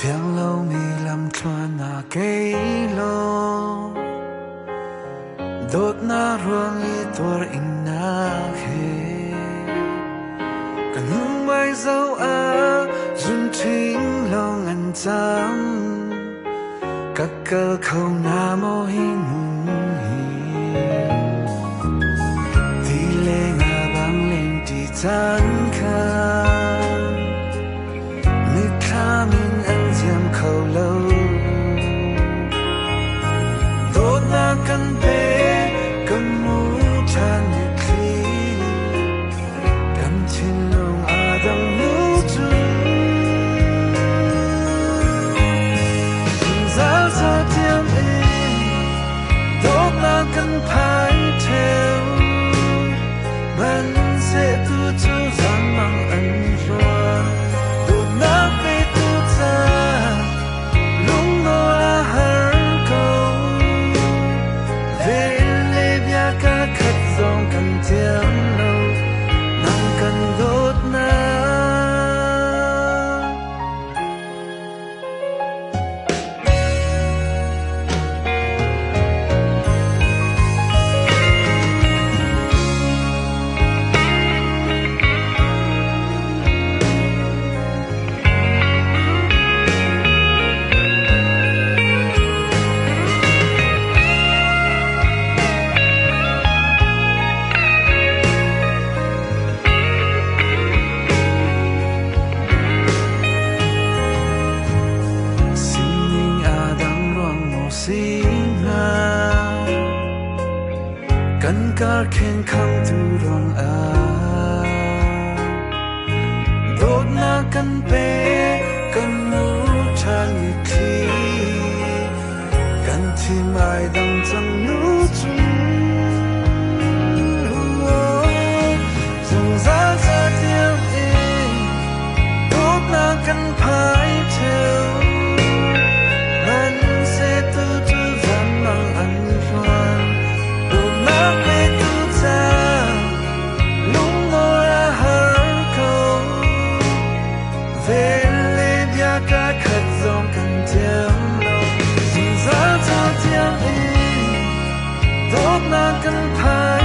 Phiang lâu mi lam chuan na cây lo đốt na ruộng y tuar in na khe kan hung mai dâu a dun chính lòng ăn chăm các cơ khâu na mô hin thì lê ngà băng lên đi chán kha mi kha min ăn diam khâu lâu đốt na căn bê căn mũ chan như khí căn trên lòng a đang nấu chung giá ra tiêm in đốt na căn phai theo mình sẽ tu chu rằng mang ăn rồi đốt na về tu ta lung nô la har câu về lê bia ca khát dòng cần tiêm lâu nàng cần đốt naกันการแข่งขันตุรองอาโดดหน้ากันเปกันมูชันอีกทีกันที่ไม่ดังจังนู้จุนจงรักษาเดียวเองโดดหน้ากันพายเทวมันเสตุจุจันมังอันฟังกันพาย